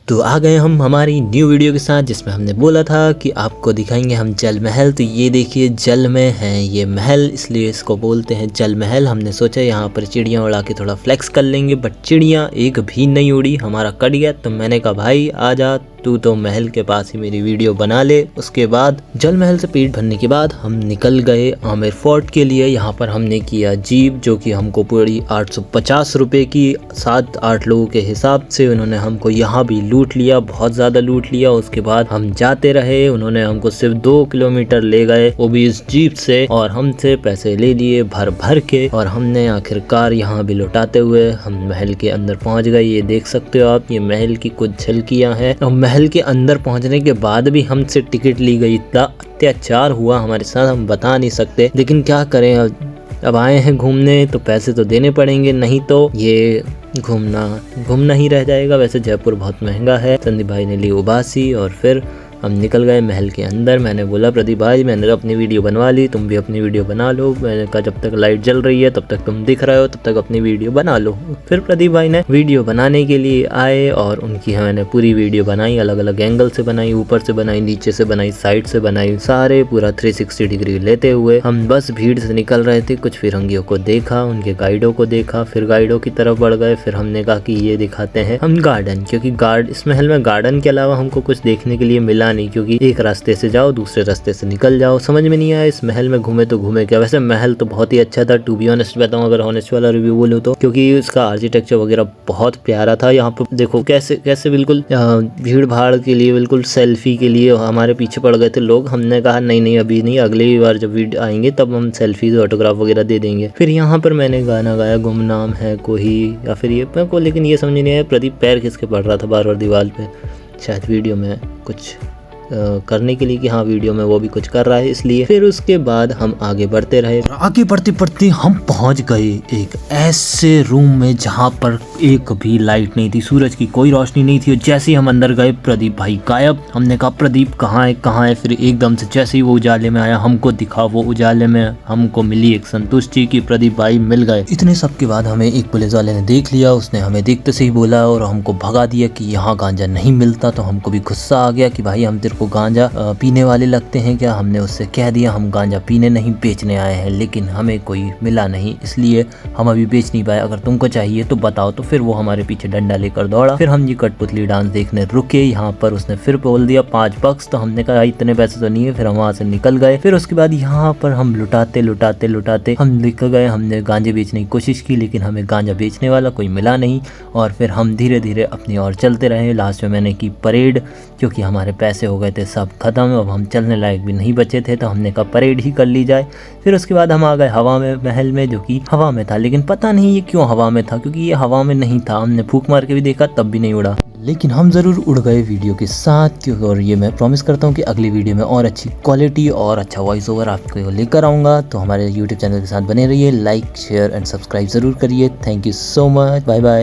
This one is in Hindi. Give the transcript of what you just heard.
तो आ गए हम हमारी न्यू वीडियो के साथ, जिसमें हमने बोला था कि आपको दिखाएंगे हम जल महल। तो ये देखिए जल में है ये महल, इसलिए इसको बोलते हैं जल महल। हमने सोचा यहाँ पर चिड़ियाँ उड़ा के थोड़ा फ्लेक्स कर लेंगे, बट चिड़ियाँ एक भी नहीं उड़ी, हमारा कट गया। तो मैंने कहा भाई आजा तू तो महल के पास ही मेरी वीडियो बना ले। उसके बाद जल महल से पेट भरने के बाद हम निकल गए आमिर फोर्ट के लिए। यहाँ पर हमने किया जीप, जो कि हमको पड़ी 850 रुपये की। 7-8 लोगों के हिसाब से उन्होंने हमको यहाँ भी लूट लिया, बहुत ज़्यादा लूट लिया। उसके बाद हम जाते रहे, उन्होंने हमको सिर्फ 2 किलोमीटर ले गए, वो भी इस जीप से, और हमसे पैसे ले लिए भर भर के। और हमने आखिरकार यहाँ भी लुटाते हुए हम महल के अंदर पहुँच गए। ये देख सकते हो आप, ये महल की कुछ झलकियाँ हैं। महल के अंदर पहुंचने के बाद भी हमसे टिकट ली गई। इतना अत्याचार हुआ हमारे साथ हम बता नहीं सकते, लेकिन क्या करें, अब आए हैं घूमने तो पैसे तो देने पड़ेंगे, नहीं तो ये घूमना ही रह जाएगा। वैसे जयपुर बहुत महंगा है। संदीप भाई ने ली उबासी और फिर हम निकल गए महल के अंदर। मैंने बोला प्रदीप भाई मैंने अपनी वीडियो बनवा ली, तुम भी अपनी वीडियो बना लो। मैंने कहा जब तक लाइट जल रही है तब तक तुम दिख रहे हो, तब तक अपनी वीडियो बना लो। फिर प्रदीप भाई ने वीडियो बनाने के लिए आए और उनकी मैंने पूरी वीडियो बनाई, अलग अलग एंगल से बनाई, ऊपर से बनाई, नीचे से बनाई, साइड से बनाई, सारे पूरा 360 डिग्री लेते हुए हम बस भीड़ से निकल रहे थे। कुछ फिरंगियों को देखा, उनके गाइडों को देखा, फिर गाइडों की तरफ बढ़ गए। फिर हमने कहा कि ये दिखाते हैं हम गार्डन, क्योंकि इस महल में गार्डन के अलावा हमको कुछ देखने के लिए मिला नहीं, क्योंकि एक रास्ते से जाओ दूसरे रास्ते से निकल जाओ, समझ में नहीं आया इस महल में घूमे तो घूमे क्या। वैसे महल तो बहुत ही अच्छा था, टू बी ऑनेस्ट बताऊं, अगर ऑनेस्ट वाला रिव्यू बोलूं तो, क्योंकि इसका आर्किटेक्चर वगैरह बहुत प्यारा था। यहाँ पर देखो कैसे कैसे बिल्कुल भीड़ भाड़ के लिए, बिल्कुल सेल्फी के लिए हमारे पीछे पड़ गए थे लोग। हमने कहा नहीं अभी नहीं, अगली बार जब वीडियो आएंगे तब हम सेल्फी ऑटोग्राफ वगैरह दे देंगे। फिर यहाँ पर मैंने गाना गाया गुमनाम है कोई, या फिर ये मेरे को, लेकिन ये समझ नहीं आया प्रदीप पैर किसके पड़ रहा था बार बार दीवार पे। शायद वीडियो में कुछ करने के लिए कि हाँ वीडियो में वो भी कुछ कर रहा है, इसलिए। फिर उसके बाद हम आगे बढ़ते रहे, आगे बढ़ते बढ़ते हम पहुंच गए एक ऐसे रूम में जहां पर एक भी लाइट नहीं थी, सूरज की कोई रोशनी नहीं थी। जैसे ही हम अंदर गए प्रदीप भाई गायब। हमने कहा प्रदीप कहाँ है। फिर एकदम से जैसे ही वो उजाले में आया हमको दिखा, वो उजाले में हमको मिली एक संतुष्टि कि प्रदीप भाई मिल गए। इतने सब के बाद हमें एक पुलिस वाले ने देख लिया, उसने हमें देखते से ही बोला और हमको भगा दिया कि यहाँ गांजा नहीं मिलता। तो हमको भी गुस्सा आ गया कि भाई हम को गांजा पीने वाले लगते हैं क्या। हमने उससे कह दिया हम गांजा पीने नहीं बेचने आए हैं, लेकिन हमें कोई मिला नहीं, इसलिए हम अभी बेच नहीं पाए। अगर तुमको चाहिए तो बताओ। तो फिर वो हमारे पीछे डंडा लेकर दौड़ा। फिर हम ये कठपुतली डांस देखने रुके। यहाँ पर उसने फिर बोल दिया 5 बक्स। तो हमने कहा इतने पैसे तो नहीं है। फिर हम वहाँ से निकल गए। फिर उसके बाद यहाँ पर हम लुटाते हम निकल गए। हमने गांजे बेचने की कोशिश की, लेकिन हमें गांजा बेचने वाला कोई मिला नहीं। और फिर हम धीरे धीरे अपनी ओर चलते रहे। लास्ट में मैंने की परेड, क्योंकि हमारे पैसे हो गए थे सब खत्म, अब हम चलने लायक भी नहीं बचे थे। तो हमने कहा परेड ही कर ली जाए। फिर उसके बाद हम आ गए हवा में, महल में, जो कि हवा में था, लेकिन पता नहीं ये क्यों हवा में था, क्योंकि ये हवा में नहीं था। हमने फूंक मार के भी देखा तब भी नहीं उड़ा, लेकिन हम जरूर उड़ गए वीडियो के साथ। और ये मैं प्रॉमिस करता हूँ कि अगली वीडियो में और अच्छी क्वालिटी और अच्छा वॉइस ओवर आपको लेकर आऊँगा। तो हमारे यूट्यूब चैनल के साथ बने रहिए, लाइक शेयर एंड सब्सक्राइब जरूर करिए। Thank you so much, bye bye.